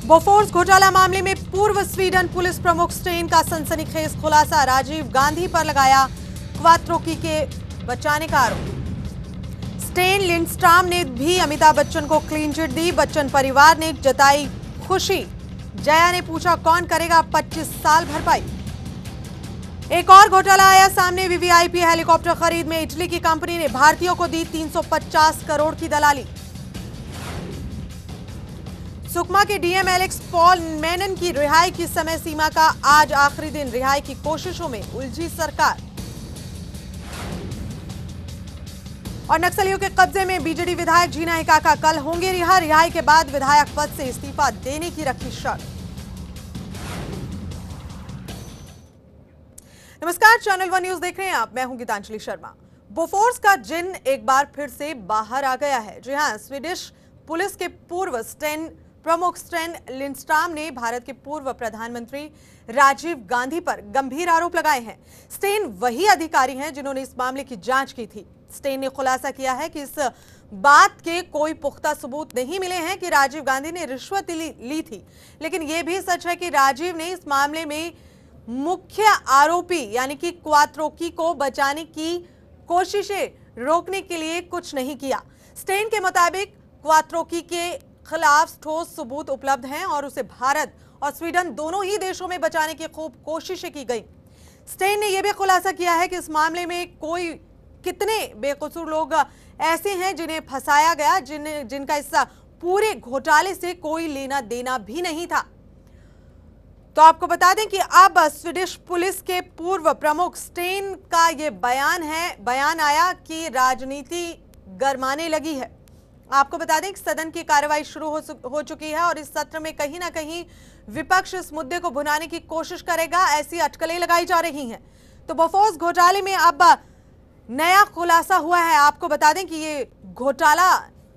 Bofors घोटाला मामले में पूर्व स्वीडन पुलिस प्रमुख स्टेन का सनसनीखेज खुलासा। राजीव गांधी पर लगाया क्वात्रोकी के बचाने का आरोप। स्टेन लिंडस्ट्रॉम ने भी अमिताभ बच्चन को क्लीन चिट दी। बच्चन परिवार ने जताई खुशी। जया ने पूछा कौन करेगा 25 साल भरपाई। एक और घोटाला आया सामने। वीवीआईपी हेलीकॉप्टर खरीद में इटली की कंपनी ने भारतीयों को दी 350 करोड़ की दलाली। सुकमा के डीएम एलेक्स पॉल मेनन की रिहाई की समय सीमा का आज आखिरी दिन। रिहाई की कोशिशों में उलझी सरकार। और नक्सलियों के कब्जे में बीजेडी विधायक जीना हिकाका कल होंगे रिहा। रिहाई के बाद विधायक पद से इस्तीफा देने की रखी शर्त। नमस्कार, चैनल वन न्यूज देख रहे हैं आप। मैं हूं गीतांजलि शर्मा। बोफोर्स का जिन एक बार फिर से बाहर आ गया है। जी हां, स्वीडिश पुलिस के पूर्व प्रमुख स्टेन लिंडस्ट्रॉम ने भारत के पूर्व प्रधानमंत्री राजीव गांधी पर गंभीर आरोप लगाए हैं। स्टेन वही अधिकारी हैं जिन्होंने इस मामले की जांच की थी। स्टेन ने खुलासा किया है कि इस बात के कोई पुख्ता सबूत नहीं मिले हैं कि राजीव गांधी ने रिश्वत ली थी, लेकिन यह भी सच है कि राजीव ने इस मामले में मुख्य आरोपी यानी कि क्वात्रोकी को बचाने की कोशिशें रोकने के लिए कुछ नहीं किया। स्टेन के मुताबिक क्वात्रोकी के खिलाफ ठोस सबूत उपलब्ध हैं और उसे भारत और स्वीडन दोनों ही देशों में बचाने की खूब कोशिशें की गई। स्टेन ने यह भी खुलासा किया है कि इस मामले में कितने बेकसूर लोग ऐसे हैं जिन्हें फंसाया गया, जिनका इस पूरे घोटाले से कोई लेना देना भी नहीं था। तो आपको बता दें कि अब स्वीडिश पुलिस के पूर्व प्रमुख स्टेन का यह बयान आया कि राजनीति गरमाने लगी है। आपको बता दें कि सदन की कार्रवाई शुरू हो चुकी है और इस सत्र में कहीं ना कहीं विपक्ष इस मुद्दे को भुनाने की कोशिश करेगा, ऐसी अटकलें लगाई जा रही हैं। तो बोफोर्स घोटाले में अब नया खुलासा हुआ है। आपको बता दें कि ये घोटाला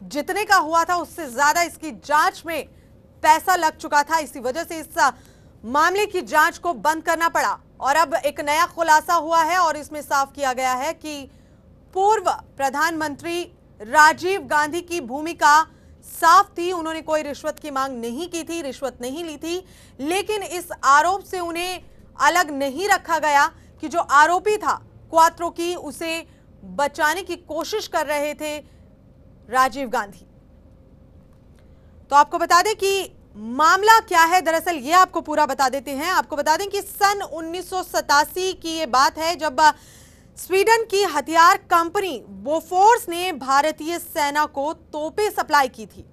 जितने का हुआ था उससे ज्यादा इसकी जांच में पैसा लग चुका था। इसी वजह से इस मामले की जांच को बंद करना पड़ा और अब एक नया खुलासा हुआ है और इसमें साफ किया गया है कि पूर्व प्रधानमंत्री राजीव गांधी की भूमिका साफ थी। उन्होंने कोई रिश्वत की मांग नहीं की थी, रिश्वत नहीं ली थी, लेकिन इस आरोप से उन्हें अलग नहीं रखा गया कि जो आरोपी था क्वात्रोकी, उसे बचाने की कोशिश कर रहे थे राजीव गांधी। तो आपको बता दें कि मामला क्या है, दरअसल ये आपको पूरा बता देते हैं। आपको बता दें कि सन 1987 की ये बात है जब स्वीडन की हथियार कंपनी बोफोर्स ने भारतीय सेना को तोपें सप्लाई की थी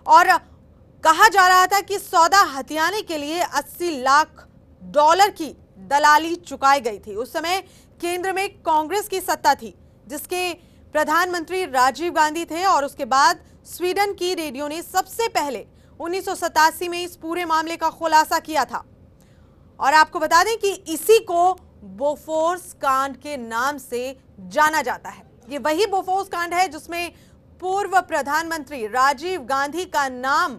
और कहा जा रहा था कि सौदा हथियाने के लिए 80 लाख डॉलर की दलाली चुकाई गई थी। उस समय केंद्र में कांग्रेस की सत्ता थी जिसके प्रधानमंत्री राजीव गांधी थे और उसके बाद स्वीडन की रेडियो ने सबसे पहले 1987 में इस पूरे मामले का खुलासा किया था। और आपको बता दें कि इसी को बोफोर्स कांड के नाम से जाना जाता है। ये वही बोफोर्स कांड है जिसमें पूर्व प्रधानमंत्री राजीव गांधी का नाम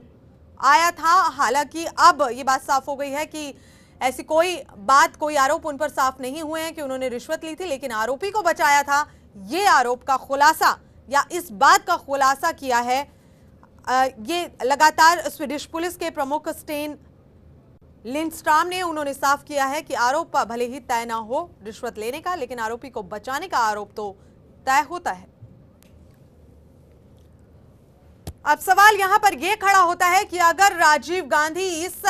आया था। हालांकि अब ये बात साफ हो गई है कि ऐसी कोई आरोप उन पर साफ नहीं हुए हैं कि उन्होंने रिश्वत ली थी, लेकिन आरोपी को बचाया था। ये आरोप का खुलासा या इस बात का खुलासा किया है ये लगातार स्वीडिश पुलिस के प्रमुख स्टेन लिंडस्ट्रॉम ने। उन्होंने साफ किया है कि आरोप भले ही तय ना हो रिश्वत लेने का, लेकिन आरोपी को बचाने का आरोप तो तय होता है। अब सवाल यहां पर यह खड़ा होता है कि अगर राजीव गांधी इस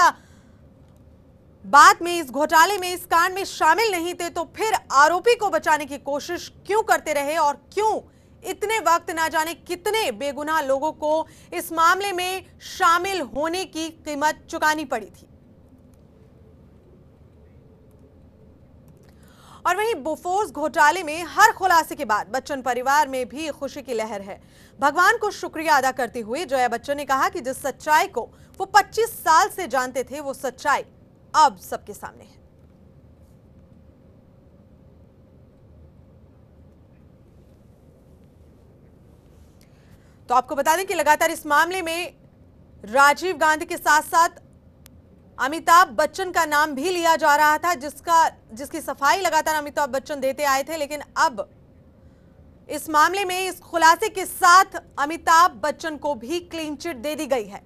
बात में, इस घोटाले में, इस कांड में शामिल नहीं थे तो फिर आरोपी को बचाने की कोशिश क्यों करते रहे और क्यों इतने वक्त ना जाने कितने बेगुनाह लोगों को इस मामले में शामिल होने की कीमत चुकानी पड़ी थी। और वहीं बोफोर्स घोटाले में हर खुलासे के बाद बच्चन परिवार में भी खुशी की लहर है। भगवान को शुक्रिया अदा करते हुए जया बच्चन ने कहा कि जिस सच्चाई को वो 25 साल से जानते थे वो सच्चाई अब सबके सामने है। तो आपको बता दें कि लगातार इस मामले में राजीव गांधी के साथ साथ अमिताभ बच्चन का नाम भी लिया जा रहा था, जिसकी सफाई लगातार अमिताभ बच्चन देते आए थे। लेकिन अब इस मामले में इस खुलासे के साथ अमिताभ बच्चन को भी क्लीन चिट दे दी गई है।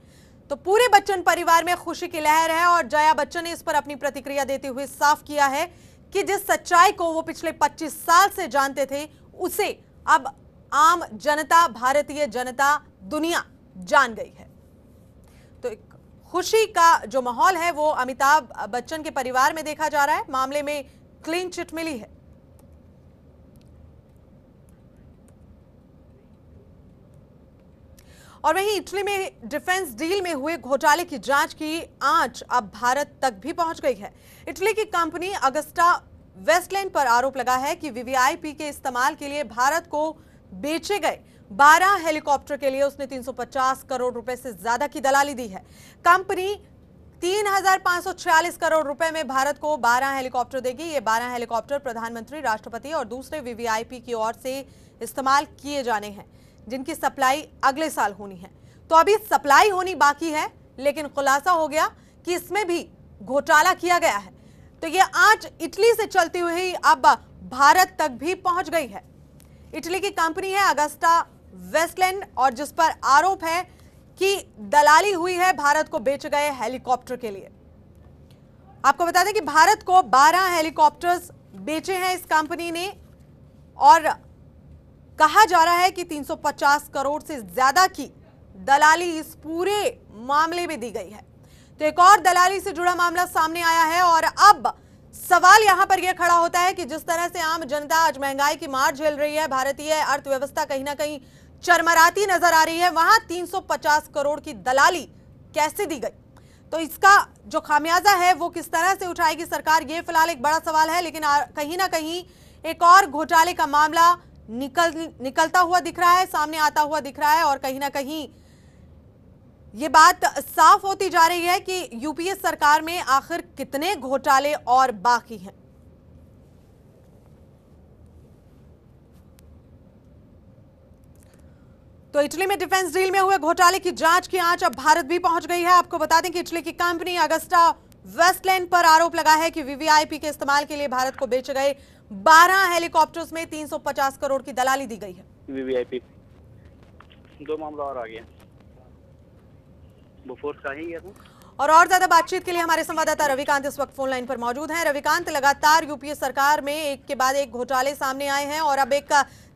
तो पूरे बच्चन परिवार में खुशी की लहर है और जया बच्चन ने इस पर अपनी प्रतिक्रिया देते हुए साफ किया है कि जिस सच्चाई को वो पिछले 25 साल से जानते थे उसे अब आम जनता, भारतीय जनता, दुनिया जान गई है। तो एक खुशी का जो माहौल है वो अमिताभ बच्चन के परिवार में देखा जा रहा है। मामले में क्लीन चिट मिली है। और वहीं इटली में डिफेंस डील में हुए घोटाले की जांच की आंच अब भारत तक भी पहुंच गई है। इटली की कंपनी अगस्टा वेस्टलैंड पर आरोप लगा है कि वीवीआईपी के इस्तेमाल के लिए भारत को बेचे गए 12 हेलीकॉप्टर के लिए उसने 350 करोड़ रुपए से ज्यादा की दलाली दी है। कंपनी 3,546 करोड़ रुपए में भारत को 12 हेलीकॉप्टर देगी। ये 12 हेलीकॉप्टर प्रधानमंत्री, राष्ट्रपति और दूसरे वीवीआईपी की ओर से इस्तेमाल किए जाने हैं, जिनकी सप्लाई अगले साल होनी है। तो अभी सप्लाई होनी बाकी है, लेकिन खुलासा हो गया कि इसमें भी घोटाला किया गया है। तो ये आंच इटली से चलती हुई अब भारत तक भी पहुंच गई है। इटली की कंपनी है अगस्टा वेस्टलैंड और जिस पर आरोप है कि दलाली हुई है भारत को बेचे गए हेलीकॉप्टर के लिए। आपको बता दें कि भारत को 12 हेलीकॉप्टर्स बेचे हैं इस कंपनी ने और कहा जा रहा है कि 350 करोड़ से ज्यादा की दलाली इस पूरे मामले में दी गई है। तो एक और दलाली से जुड़ा मामला सामने आया है और अब सवाल यहां पर यह खड़ा होता है कि जिस तरह से आम जनता आज महंगाई की मार झेल रही है, भारतीय अर्थव्यवस्था कहीं ना कहीं चरमराती नजर आ रही है, वहां 350 करोड़ की दलाली कैसे दी गई, तो इसका जो खामियाजा है वो किस तरह से उठाएगी सरकार, ये फिलहाल एक बड़ा सवाल है। लेकिन कहीं ना कहीं एक और घोटाले का मामला निकलता हुआ दिख रहा है, सामने आता हुआ दिख रहा है और कहीं ना कहीं ये बात साफ होती जा रही है कि यूपीए सरकार में आखिर कितने घोटाले और बाकी हैं। तो इटली में डिफेंस डील में हुए घोटाले की जांच की आंच अब भारत भी पहुंच गई है। आपको बता दें कि इटली की कंपनी अगस्टा वेस्टलैंड पर आरोप लगा है कि वीवीआईपी के इस्तेमाल के लिए भारत को बेचे गए 12 हेलीकॉप्टर्स में 350 करोड़ की दलाली दी गई है। वीवीआईपी दो मामला और आ गया, बोफोर्स का ही है। और ज्यादा बातचीत के लिए हमारे संवाददाता रविकांत इस वक्त फोन लाइन पर मौजूद हैं। रविकांत, लगातार यूपीए सरकार में एक के बाद एक घोटाले सामने आए हैं और अब एक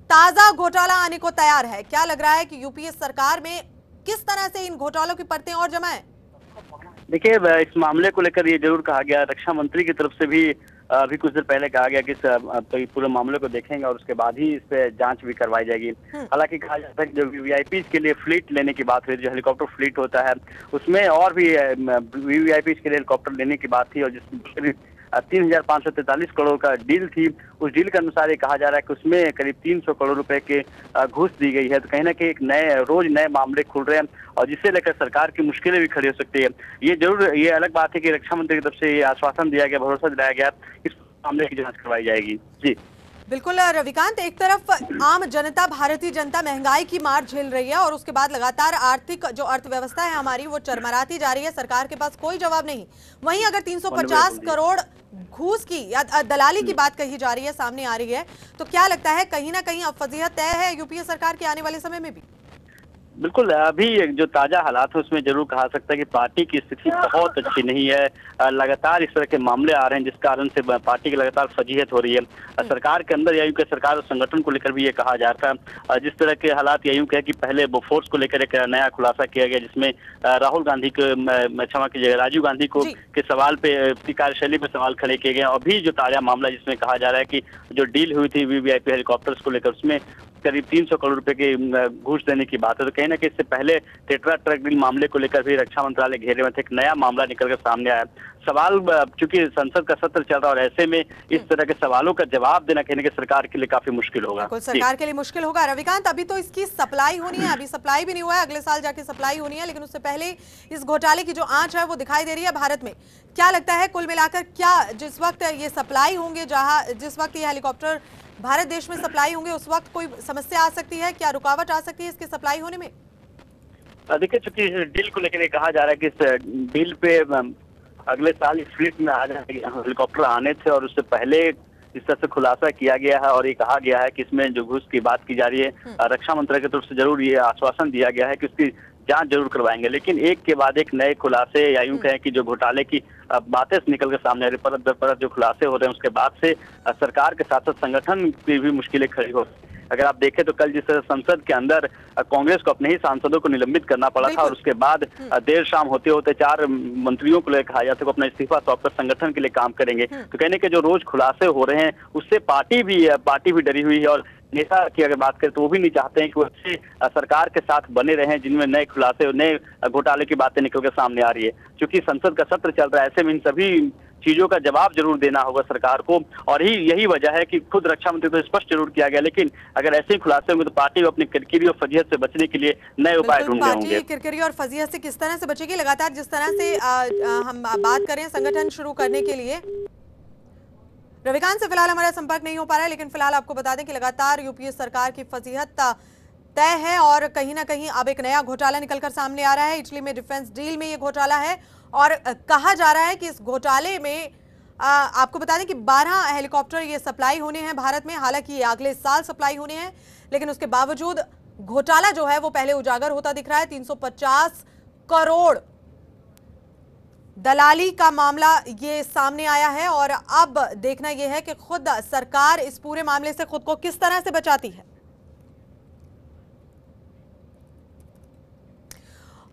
ताजा घोटाला आने को तैयार है। क्या लग रहा है कि यूपीए सरकार में किस तरह से इन घोटालों की परतें और जमाएं? देखिए, इस मामले को लेकर ये जरूर कहा गया, रक्षा मंत्री की तरफ से भी अभी कुछ देर पहले कहा गया कि इस पूरे मामले को देखेंगे और उसके बाद ही इस पे जांच भी करवाई जाएगी। हालांकि कहा जाता है कि जो वीवीआईपी के लिए फ्लीट लेने की बात हुई, जो हेलीकॉप्टर फ्लीट होता है उसमें और भी वीवीआईपी के लिए हेलीकॉप्टर लेने की बात थी और जिस 3,543 करोड़ का डील थी, उस डील के अनुसार ये कहा जा रहा है कि उसमें करीब 300 करोड़ रुपए के घूस दी गई है। तो कहीं ना कहीं एक रोज नए मामले खुल रहे हैं और जिससे लेकर सरकार की मुश्किलें भी खड़ी हो सकती है। ये अलग बात है कि रक्षा मंत्री की तरफ से ये आश्वासन दिया गया, भरोसा दिलाया गया, इस मामले की जांच करवाई जाएगी। जी बिल्कुल रविकांत, एक तरफ आम जनता, भारतीय जनता महंगाई की मार झेल रही है और उसके बाद लगातार आर्थिक जो अर्थव्यवस्था है हमारी वो चरमराती जा रही है, सरकार के पास कोई जवाब नहीं। वहीं अगर 350 करोड़ घूस की या दलाली की बात कही जा रही है, सामने आ रही है, तो क्या लगता है कहीं ना कहीं अब फजीहत तय है यूपीए सरकार के आने वाले समय में भी? बिल्कुल, अभी जो ताजा हालात है उसमें जरूर कहा सकता है कि पार्टी की स्थिति बहुत अच्छी नहीं है। लगातार इस तरह के मामले आ रहे हैं जिस कारण से पार्टी की लगातार फजीहत हो रही है। सरकार के अंदर यूं के सरकार और संगठन को लेकर भी ये कहा जाता है। जिस तरह के हालात यूं के कि पहले बोफोर्स को लेकर एक नया खुलासा किया गया जिसमें राहुल गांधी को, क्षमा कीजिएगा, राजीव गांधी को के सवाल पे, कार्यशैली पे सवाल खड़े किए गए। अभी जो ताजा मामला जिसमें कहा जा रहा है कि जो डील हुई थी वीवीआईपी हेलीकॉप्टर्स को लेकर उसमें करीब 300 करोड़ रुपए के घूस देने की बात है। तो कहीं ना कहीं इससे पहले टेट्रा ट्रक डील मामले को लेकर भी रक्षा मंत्रालय घेरे में थे, एक नया मामला निकलकर सामने आया। सवाल, चूंकि संसद का सत्र चल रहा है और ऐसे में इस तरह के सवालों का जवाब देना कहीं ना कहीं सरकार के लिए काफी मुश्किल होगा। सरकार के लिए मुश्किल होगा। रविकांत, अभी तो इसकी सप्लाई होनी है, अभी सप्लाई भी नहीं हुआ है, अगले साल जाके सप्लाई होनी है, लेकिन उससे पहले इस घोटाले की जो आंच है वो दिखाई दे रही है भारत में। क्या लगता है कुल मिलाकर, क्या जिस वक्त ये सप्लाई होंगे, जिस वक्त ये हेलीकॉप्टर भारत देश में सप्लाई होंगे उस वक्त कोई समस्या आ सकती है, क्या रुकावट आ सकती है इसकी सप्लाई होने में? देखिए, चूंकि डील को लेकर कहा जा रहा है कि इस डील पे अगले साल इस फ्लीट में आ जाए हेलीकॉप्टर आने थे और उससे पहले इस तरह से खुलासा किया गया है और ये कहा गया है कि इसमें जो घूस की बात की जा रही है, रक्षा मंत्रालय की तरफ से जरूर ये आश्वासन दिया गया है कि उसकी जांच जरूर करवाएंगे, लेकिन एक के बाद एक नए खुलासे या यूं कहें कि जो घोटाले की बातें निकल कर सामने आ रही, परत दर परत जो खुलासे हो रहे हैं, उसके बाद से सरकार के साथ साथ संगठन की भी मुश्किलें खड़ी हो। अगर आप देखें तो कल जिस तरह संसद के अंदर कांग्रेस को अपने ही सांसदों को निलंबित करना पड़ा था, और उसके बाद देर शाम होते होते 4 मंत्रियों को लेकर कहा जाता है वो अपना इस्तीफा सौंपकर संगठन के लिए काम करेंगे। तो कहने के जो रोज खुलासे हो रहे हैं उससे पार्टी भी डरी हुई है, और नेता की अगर बात करें तो वो भी नहीं चाहते हैं कि वो अच्छे सरकार के साथ बने रहें जिनमें नए खुलासे नए घोटाले की बातें निकल कर सामने आ रही है। क्योंकि संसद का सत्र चल रहा है, ऐसे में इन सभी चीजों का जवाब जरूर देना होगा सरकार को, और यही वजह है कि खुद रक्षा मंत्री तो स्पष्ट जरूर किया गया, लेकिन अगर ऐसे ही खुलासे होंगे तो पार्टी को अपनी किरकिरी और फजीहत से बचने के लिए नए उपाय ढूंढने होंगे। किरकिरी और फजीहत से किस तरह से बचेगी? लगातार जिस तरह से हम बात करें संगठन शुरू करने के लिए, रविकांत से फिलहाल हमारा संपर्क नहीं हो पा रहा है, लेकिन फिलहाल आपको बता दें कि लगातार यूपीए सरकार की फजीहत तय है और कहीं ना कहीं अब एक नया घोटाला निकलकर सामने आ रहा है। इटली में डिफेंस डील में ये घोटाला है और कहा जा रहा है कि इस घोटाले में आपको बता दें कि 12 हेलीकॉप्टर ये सप्लाई होने हैं भारत में। हालांकि ये अगले साल सप्लाई होने हैं, लेकिन उसके बावजूद घोटाला जो है वो पहले उजागर होता दिख रहा है। 350 करोड़ दलाली का मामला ये सामने आया है और अब देखना यह है कि खुद सरकार इस पूरे मामले से खुद को किस तरह से बचाती है।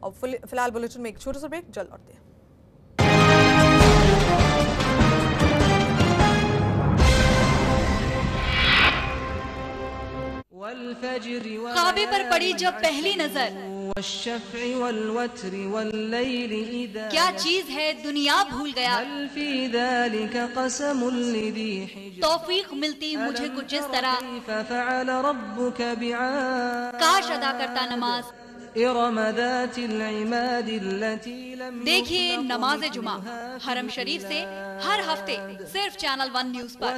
और फिलहाल बुलेटिन में एक छोटा सा ब्रेक, जल्द लौटते हैं। ख्वाबे पर पड़ी जब पहली नजर, क्या चीज है दुनिया भूल गया, तौफीक मिलती मुझे कुछ इस तरह, काश अदा करता नमाज। देखिए नमाज जुमा हरम शरीफ से हर हफ्ते सिर्फ चैनल 1 न्यूज पर।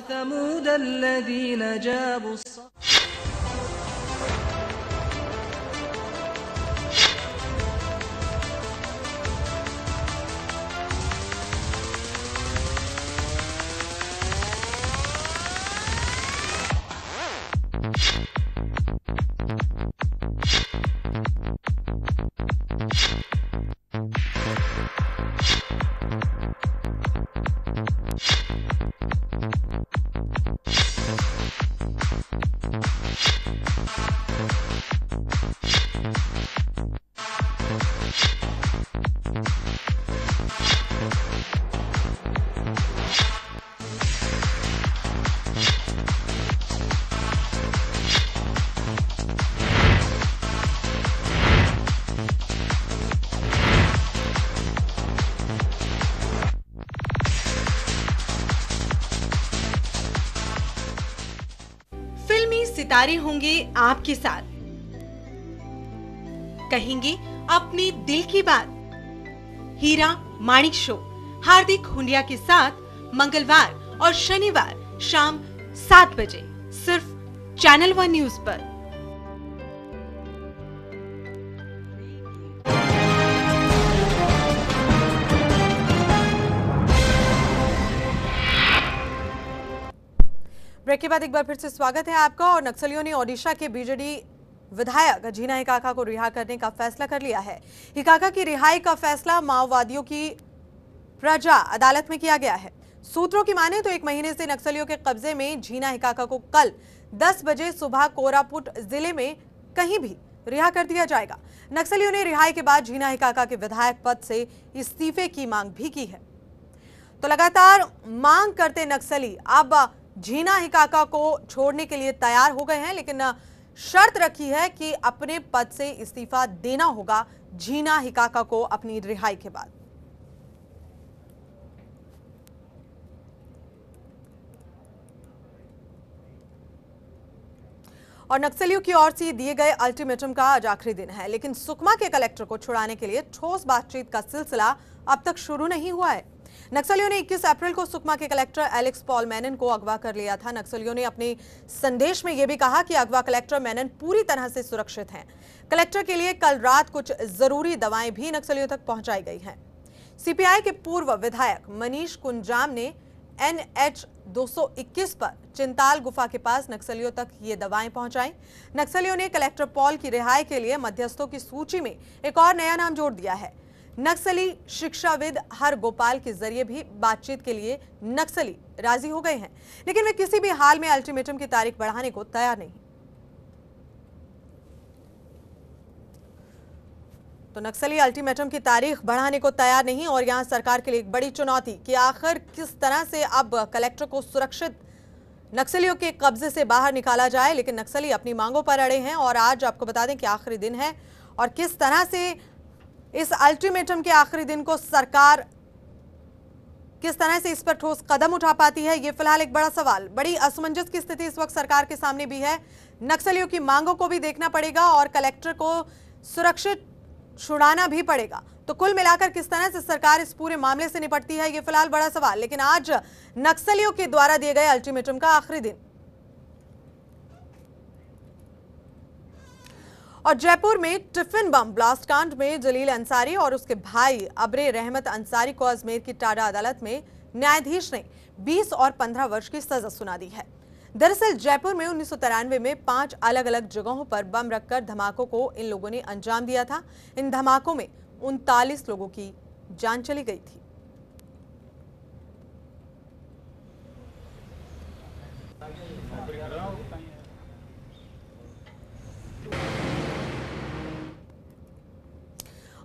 सितारे होंगे आपके साथ, कहेंगे अपने दिल की बात। हीरा माणिक शो हार्दिक हुंडिया के साथ मंगलवार और शनिवार शाम 7 बजे सिर्फ चैनल 1 न्यूज पर। ब्रेक के बाद एक बार फिर से स्वागत है आपका। और नक्सलियों ने ओडिशा के बीजेडी विधायक जीना हिकाका को रिहा करने का फैसला कर लिया है। हिकाका की रिहाई का फैसला माओवादियों की प्रजा अदालत में किया गया है। सूत्रों की माने तो 1 महीने से नक्सलियों के कब्जे में जीना हिकाका को कल 10 बजे सुबह कोरापुट जिले में कहीं भी रिहा कर दिया जाएगा। नक्सलियों ने रिहाई के बाद जीना हिकाका के विधायक पद से इस्तीफे की मांग भी की है। तो लगातार मांग करते नक्सली अब जीना हिकाका को छोड़ने के लिए तैयार हो गए हैं, लेकिन शर्त रखी है कि अपने पद से इस्तीफा देना होगा जीना हिकाका को अपनी रिहाई के बाद। और नक्सलियों की ओर से दिए गए अल्टीमेटम का आज आखिरी दिन है, लेकिन सुकमा के कलेक्टर को छुड़ाने के लिए ठोस बातचीत का सिलसिला अब तक शुरू नहीं हुआ है। नक्सलियों ने 21 अप्रैल को सुकमा के कलेक्टर एलेक्स पॉल मेनन को अगवा कर लिया था। नक्सलियों ने अपने संदेश में यह भी कहा कि अगवा कलेक्टर मेनन पूरी तरह से सुरक्षित हैं। कलेक्टर के लिए कल रात कुछ जरूरी दवाएं भी नक्सलियों तक पहुंचाई गई हैं। सीपीआई के पूर्व विधायक मनीष कुंजाम ने NH 221 पर चिंताल गुफा के पास नक्सलियों तक ये दवाएं पहुंचाई। नक्सलियों ने कलेक्टर पॉल की रिहाई के लिए मध्यस्थों की सूची में एक और नया नाम जोड़ दिया है। नक्सली शिक्षाविद हर गोपाल के जरिए भी बातचीत के लिए नक्सली राजी हो गए हैं, लेकिन वे किसी भी हाल में अल्टीमेटम की तारीख बढ़ाने को तैयार नहीं। तो नक्सली अल्टीमेटम की तारीख बढ़ाने को तैयार नहीं और यहां सरकार के लिए एक बड़ी चुनौती कि आखिर किस तरह से अब कलेक्टर को सुरक्षित नक्सलियों के कब्जे से बाहर निकाला जाए। लेकिन नक्सली अपनी मांगों पर अड़े हैं और आज आपको बता दें कि आखिरी दिन है और किस तरह से इस अल्टीमेटम के आखिरी दिन को सरकार किस तरह से इस पर ठोस कदम उठा पाती है, ये फिलहाल एक बड़ा सवाल। बड़ी असमंजस की स्थिति इस वक्त सरकार के सामने भी है। नक्सलियों की मांगों को भी देखना पड़ेगा और कलेक्टर को सुरक्षित छुड़ाना भी पड़ेगा। तो कुल मिलाकर किस तरह से सरकार इस पूरे मामले से निपटती है, ये फिलहाल बड़ा सवाल। लेकिन आज नक्सलियों के द्वारा दिए गए अल्टीमेटम का आखिरी दिन। और जयपुर में टिफिन बम ब्लास्ट कांड में जलील अंसारी और उसके भाई अबरे रहमत अंसारी को अजमेर की टाडा अदालत में न्यायाधीश ने 20 और 15 वर्ष की सजा सुना दी है। दरअसल जयपुर में 1993 में 5 अलग अलग जगहों पर बम रखकर धमाकों को इन लोगों ने अंजाम दिया था। इन धमाकों में 39 लोगों की जान चली गई थी।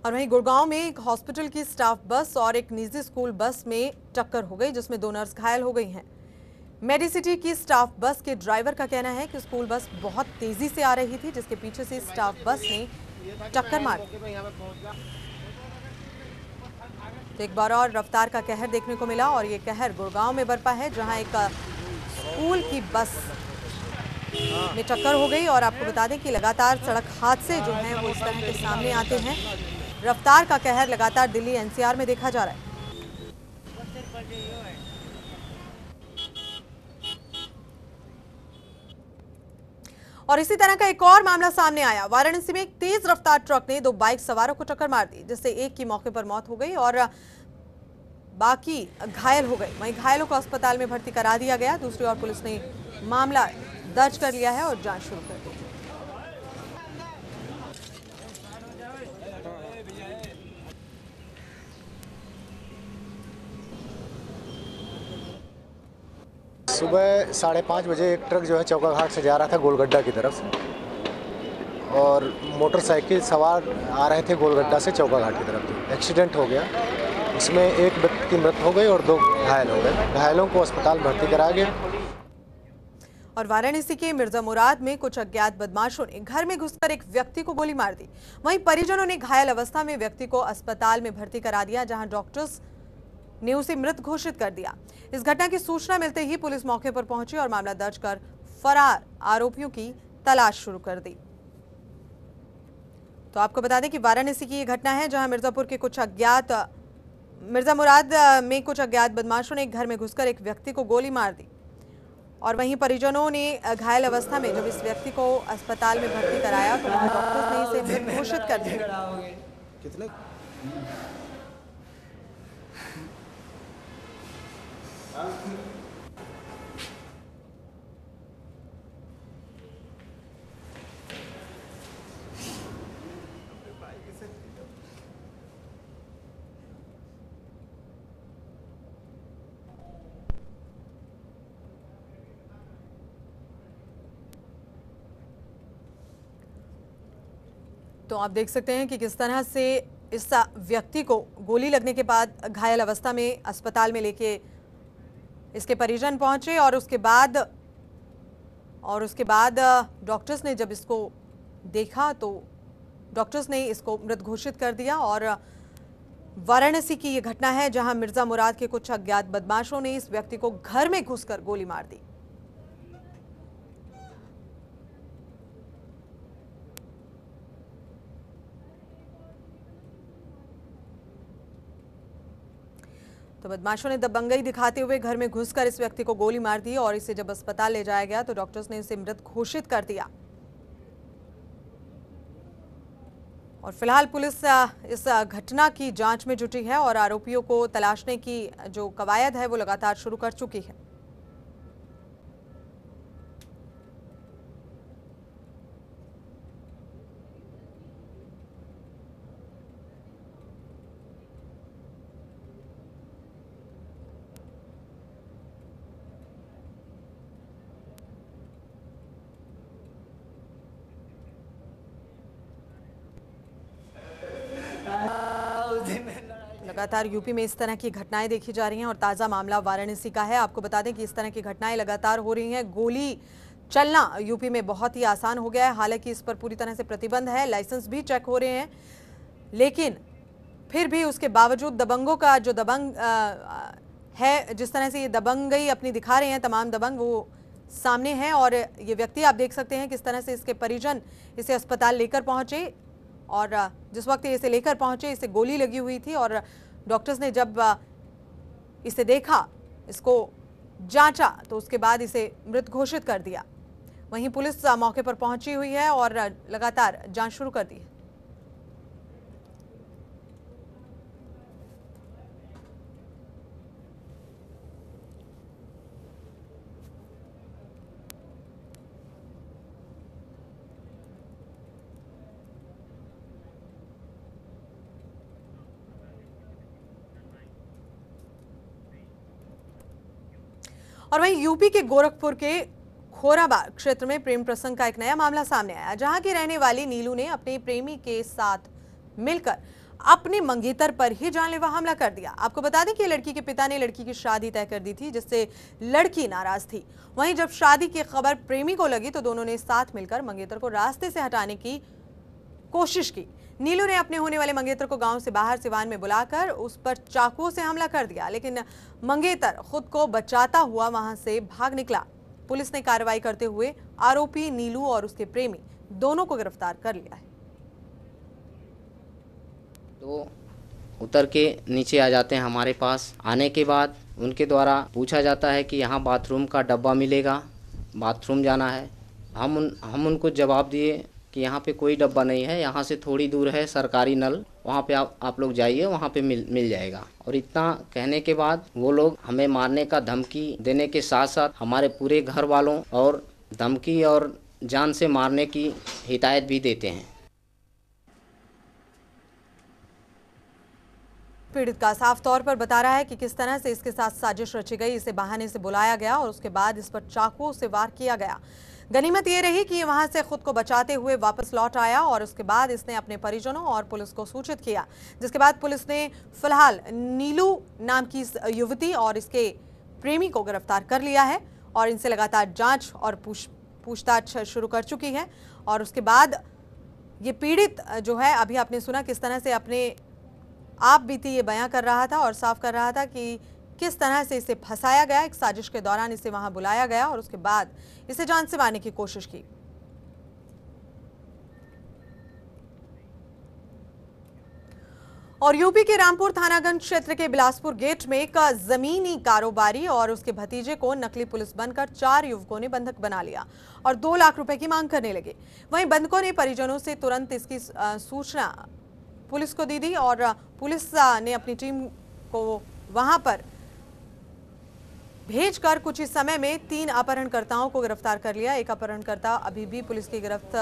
और वहीं गुड़गांव में एक हॉस्पिटल की स्टाफ बस और एक निजी स्कूल बस में टक्कर हो गई, जिसमें 2 नर्स घायल हो गई हैं। मेडिसिटी की स्टाफ बस के ड्राइवर का कहना है कि स्कूल बस बहुत तेजी से आ रही थी, जिसके पीछे से स्टाफ बस ने टक्कर मारी। तो एक बार और रफ्तार का कहर देखने को मिला और ये कहर गुड़गांव में बरपा है, जहां एक स्कूल की बस में टक्कर हो गई। और आपको बता दें कि लगातार सड़क हादसे जो हैं वो इस तरह के सामने आते हैं। रफ्तार का कहर लगातार दिल्ली NCR में देखा जा रहा है। और इसी तरह का एक और मामला सामने आया। वाराणसी में एक तेज रफ्तार ट्रक ने 2 बाइक सवारों को टक्कर मार दी, जिससे एक की मौके पर मौत हो गई और बाकी घायल हो गए। वहीं घायलों को अस्पताल में भर्ती करा दिया गया। दूसरी ओर पुलिस ने मामला दर्ज कर लिया है और जांच शुरू कर दी। सुबह 5:30 बजे एक ट्रक जो है चौका घाट से जा रहा था गोलगड्डा की तरफ से और मोटरसाइकिल सवार आ रहे थे गोलगड्डा से चौका घाट की तरफ। एक्सीडेंट हो गया, इसमें एक व्यक्ति की मृत्यु हो गई और 2 घायल हो गए। घायलों को अस्पताल भर्ती कराया गया। और वाराणसी के मिर्जा मुराद में कुछ अज्ञात बदमाशों ने घर में घुसकर एक व्यक्ति को गोली मार दी। वहीं परिजनों ने घायल अवस्था में व्यक्ति को अस्पताल में भर्ती करा दिया, जहां डॉक्टर्स ने उसे मृत घोषित कर दिया। इस घटना की सूचना मिलते ही पुलिस मौके पर पहुंची और मामला दर्ज कर फरार आरोपियों की तलाश शुरू कर दी। तो आपको बता दें कि वाराणसी की यह घटना है, जहां मिर्जा मुराद में कुछ अज्ञात बदमाशों ने एक घर में घुसकर एक व्यक्ति को गोली मार दी और वहीं परिजनों ने घायल अवस्था में जब इस व्यक्ति को अस्पताल में भर्ती कराया तो वहां डॉक्टर्स ने इसे मृत घोषित कर दिया। तो आप देख सकते हैं कि किस तरह से इस व्यक्ति को गोली लगने के बाद घायल अवस्था में अस्पताल में लेके इसके परिजन पहुंचे और उसके बाद डॉक्टर्स ने जब इसको देखा तो डॉक्टर्स ने इसको मृत घोषित कर दिया। और वाराणसी की यह घटना है, जहां मिर्जा मुराद के कुछ अज्ञात बदमाशों ने इस व्यक्ति को घर में घुसकर गोली मार दी। तो बदमाशों ने दबंगई दिखाते हुए घर में घुसकर इस व्यक्ति को गोली मार दी और इसे जब अस्पताल ले जाया गया तो डॉक्टर्स ने इसे मृत घोषित कर दिया। और फिलहाल पुलिस इस घटना की जांच में जुटी है और आरोपियों को तलाशने की जो कवायद है वो लगातार शुरू कर चुकी है। लगातार यूपी में इस तरह की घटनाएं देखी जा रही हैं और ताजा मामला वाराणसी का है। आपको बता दें कि इस तरह की घटनाएं लगातार हो रही हैं। गोली चलना यूपी में बहुत ही आसान हो गया है। हालांकि इस पर पूरी तरह से प्रतिबंध है, लाइसेंस भी चेक हो रहे हैं, लेकिन फिर भी उसके बावजूद दबंगों का जो दबंग है, जिस तरह से ये दबंगई अपनी दिखा रहे हैं तमाम दबंग, वो सामने है। और ये व्यक्ति आप देख सकते हैं किस तरह से इसके परिजन इसे अस्पताल लेकर पहुंचे और जिस वक्त इसे लेकर पहुंचे इसे गोली लगी हुई थी और डॉक्टर्स ने जब इसे देखा, इसको जांचा, तो उसके बाद इसे मृत घोषित कर दिया। वहीं पुलिस मौके पर पहुंची हुई है और लगातार जांच शुरू कर दी है। और वहीं यूपी के गोरखपुर के खोराबाग क्षेत्र में प्रेम प्रसंग का एक नया मामला सामने आया, जहां की रहने वाली नीलू ने अपने प्रेमी के साथ मिलकर अपने मंगेतर पर ही जानलेवा हमला कर दिया। आपको बता दें कि लड़की के पिता ने लड़की की शादी तय कर दी थी, जिससे लड़की नाराज थी। वहीं जब शादी की खबर प्रेमी को लगी तो दोनों ने साथ मिलकर मंगेतर को रास्ते से हटाने की कोशिश की। नीलू ने अपने होने वाले मंगेतर को गांव से बाहर सिवान में बुलाकर उस पर चाकुओं से हमला कर दिया, लेकिन मंगेतर खुद को बचाता हुआ वहां से भाग निकला। पुलिस ने कार्रवाई करते हुए आरोपी नीलू और उसके प्रेमी दोनों को गिरफ्तार कर लिया है। तो उतर के नीचे आ जाते हैं हमारे पास। आने के बाद उनके द्वारा पूछा जाता है कि यहाँ बाथरूम का डब्बा मिलेगा, बाथरूम जाना है। हम उनको जवाब दिए कि यहाँ पे कोई डब्बा नहीं है, यहाँ से थोड़ी दूर है सरकारी नल, वहाँ पे आप लोग जाइए, वहाँ पे मिल जाएगा। और इतना कहने के बाद वो लोग हमें मारने का धमकी देने के साथ साथ हमारे पूरे घर वालों और धमकी और जान से मारने की हिदायत भी देते हैं। पीड़ित का साफ तौर पर बता रहा है कि किस तरह से इसके साथ साजिश रची गई। इसे बहाने से बुलाया गया और उसके बाद इस पर चाकुओं से वार किया गया। गनीमत ये रही कि वहां से खुद को बचाते हुए वापस लौट आया और उसके बाद इसने अपने परिजनों और पुलिस को सूचित किया, जिसके बाद पुलिस ने फिलहाल नीलू नाम की युवती और इसके प्रेमी को गिरफ्तार कर लिया है और इनसे लगातार जांच और पूछताछ शुरू कर चुकी है। और उसके बाद ये पीड़ित जो है, अभी आपने सुना किस तरह से अपने आप बीती ये बयां कर रहा था और साफ कर रहा था कि किस तरह से इसे फंसाया गया। एक साजिश के दौरान इसे वहां बुलाया गया और उसके बाद इसे जान से मारने की कोशिश की। और यूपी के रामपुर थानागंज क्षेत्र के बिलासपुर गेट में एक जमीनी कारोबारी और उसके भतीजे को नकली पुलिस बनकर 4 युवकों ने बंधक बना लिया और 2 लाख रुपए की मांग करने लगे। वहीं बंधकों ने परिजनों से तुरंत इसकी सूचना पुलिस को दी और पुलिस ने अपनी टीम को वहां पर भेजकर कुछ ही समय में 3 अपहरणकर्ताओं को गिरफ्तार कर लिया। एक अपहरणकर्ता अभी भी पुलिस की गिरफ्त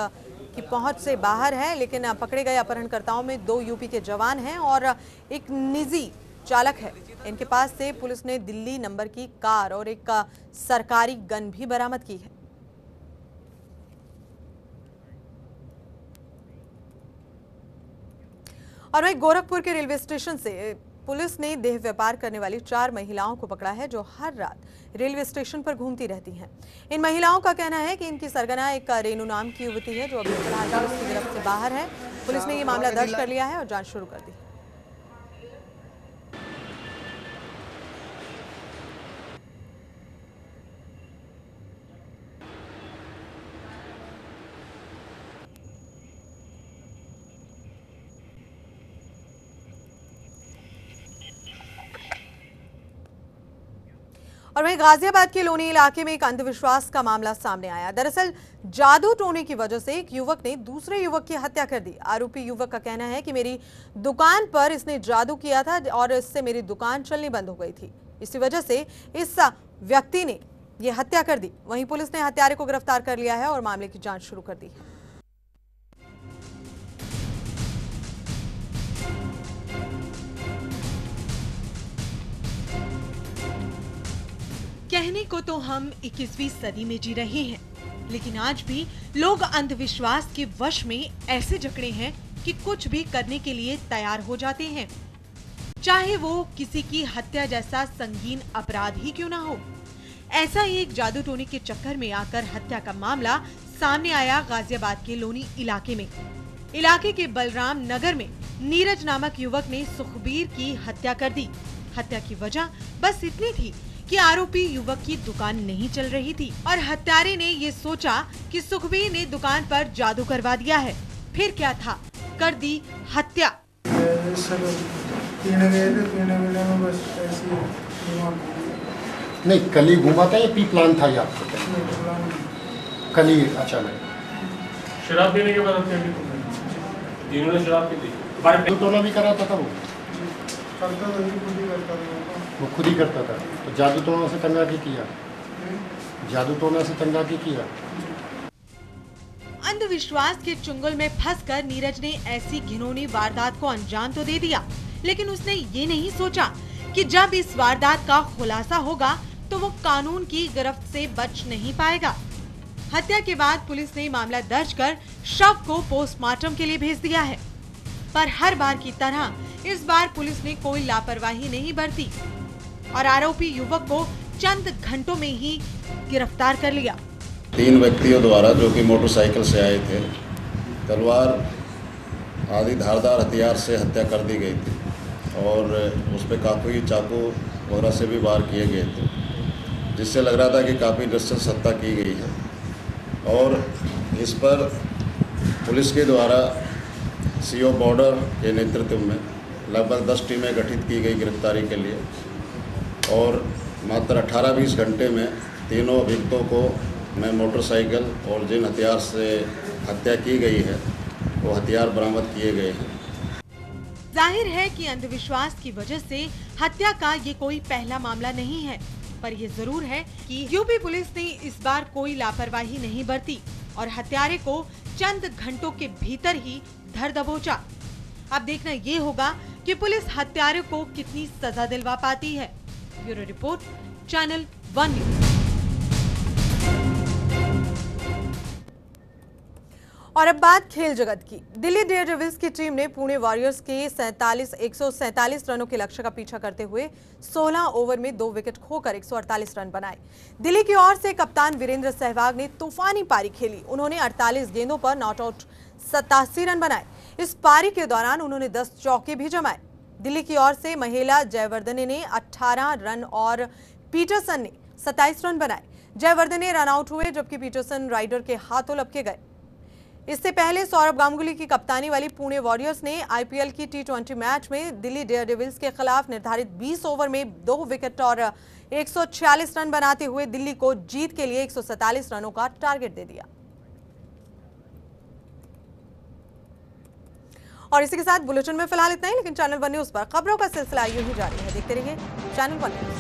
की पहुंच से बाहर है, लेकिन पकड़े गए अपहरणकर्ताओं में 2 यूपी के जवान हैं और एक निजी चालक है। इनके पास से पुलिस ने दिल्ली नंबर की कार और एक सरकारी गन भी बरामद की है। और वहीं गोरखपुर के रेलवे स्टेशन से पुलिस ने देह व्यापार करने वाली 4 महिलाओं को पकड़ा है, जो हर रात रेलवे स्टेशन पर घूमती रहती हैं। इन महिलाओं का कहना है कि इनकी सरगना एक रेनू नाम की युवती है, जो अभी फिलहाल पुलिस की गिरफ्त से बाहर है। पुलिस ने ये मामला दर्ज कर लिया है और जांच शुरू कर दी। और वहीं गाजियाबाद के लोनी इलाके में एक अंधविश्वास का मामला सामने आया। दरअसल जादू टोने की वजह से एक युवक ने दूसरे युवक की हत्या कर दी। आरोपी युवक का कहना है कि मेरी दुकान पर इसने जादू किया था और इससे मेरी दुकान चलनी बंद हो गई थी। इसी वजह से इस व्यक्ति ने ये हत्या कर दी। वहीं पुलिस ने हत्यारे को गिरफ्तार कर लिया है और मामले की जांच शुरू कर दी है। कहने को तो हम 21वीं सदी में जी रहे हैं, लेकिन आज भी लोग अंधविश्वास के वश में ऐसे जकड़े हैं कि कुछ भी करने के लिए तैयार हो जाते हैं, चाहे वो किसी की हत्या जैसा संगीन अपराध ही क्यों ना हो। ऐसा ही एक जादू टोने के चक्कर में आकर हत्या का मामला सामने आया गाजियाबाद के लोनी इलाके में। इलाके के बलराम नगर में नीरज नामक युवक ने सुखबीर की हत्या कर दी। हत्या की वजह बस इतनी थी कि आरोपी युवक की दुकान नहीं चल रही थी और हत्यारे ने ये सोचा कि सुखबीर ने दुकान पर जादू करवा दिया है। फिर क्या था, कर दी हत्या। नहीं, कल ही घूमा था या प्री प्लान था ये आपको? कल ही अचानक शराब पीने के बाद इन्होंने शराब पी ली। टोना भी कराता था वो खुद ही करता था। तो जादू टोना से तंगा के किया, जादू टोना से तंगा के किया। अंधविश्वास के चुंगल में फंसकर नीरज ने ऐसी घिनौनी वारदात को अंजाम तो दे दिया, लेकिन उसने ये नहीं सोचा कि जब इस वारदात का खुलासा होगा तो वो कानून की गिरफ्त से बच नहीं पाएगा। हत्या के बाद पुलिस ने मामला दर्ज कर शव को पोस्टमार्टम के लिए भेज दिया है, पर हर बार की तरह इस बार पुलिस ने कोई लापरवाही नहीं बरती और आरोपी युवक को चंद घंटों में ही गिरफ्तार कर लिया। 3 व्यक्तियों द्वारा, जो कि मोटरसाइकिल से आए थे, तलवार आदि धारदार हथियार से हत्या कर दी गई थी और उस पर काफ़ी चाकू वगैरह से भी वार किए गए थे, जिससे लग रहा था कि काफ़ी नृशंस हत्या की गई है। और इस पर पुलिस के द्वारा CO बॉर्डर के नेतृत्व में लगभग 10 टीमें गठित की गई गिरफ्तारी के लिए और मात्र 18-20 घंटे में तीनों अभियुक्तों को में मोटरसाइकिल और जिन हथियार से हत्या की गई है वो हथियार बरामद किए गए हैं। जाहिर है कि अंधविश्वास की वजह से हत्या का ये कोई पहला मामला नहीं है, पर ये जरूर है कि यूपी पुलिस ने इस बार कोई लापरवाही नहीं बरती और हत्यारे को चंद घंटों के भीतर ही धर दबोचा। अब देखना ये होगा कि पुलिस हत्यारे को कितनी सजा दिलवा पाती है। Bureau report, channel 1 news. और अब बात खेल जगत की। दिल्ली डेयरडेविल्स की टीम ने पुणे वॉरियर्स के 147 रनों के लक्ष्य का पीछा करते हुए 16 ओवर में 2 विकेट खोकर 148 रन बनाए। दिल्ली की ओर से कप्तान वीरेंद्र सहवाग ने तूफानी पारी खेली। उन्होंने 48 गेंदों पर नॉट आउट 87 रन बनाए। इस पारी के दौरान उन्होंने 10 चौके भी जमाए। दिल्ली की ओर से महिला जयवर्धने ने 18 रन और पीटरसन ने 27 रन बनाए। जयवर्धने रन आउट हुए जबकि पीटरसन राइडर के हाथों लपके गए। इससे पहले सौरभ गांगुली की कप्तानी वाली पुणे वॉरियर्स ने IPL की T20 मैच में दिल्ली डेयरडेविल्स के खिलाफ निर्धारित 20 ओवर में 2 विकेट और 146 रन बनाते हुए दिल्ली को जीत के लिए 147 रनों का टारगेट दे दिया। और इसी के साथ बुलेटिन में फिलहाल इतना ही, लेकिन चैनल 1 न्यूज पर खबरों का सिलसिला यूं ही जारी है। देखते रहिए चैनल 1 न्यूज।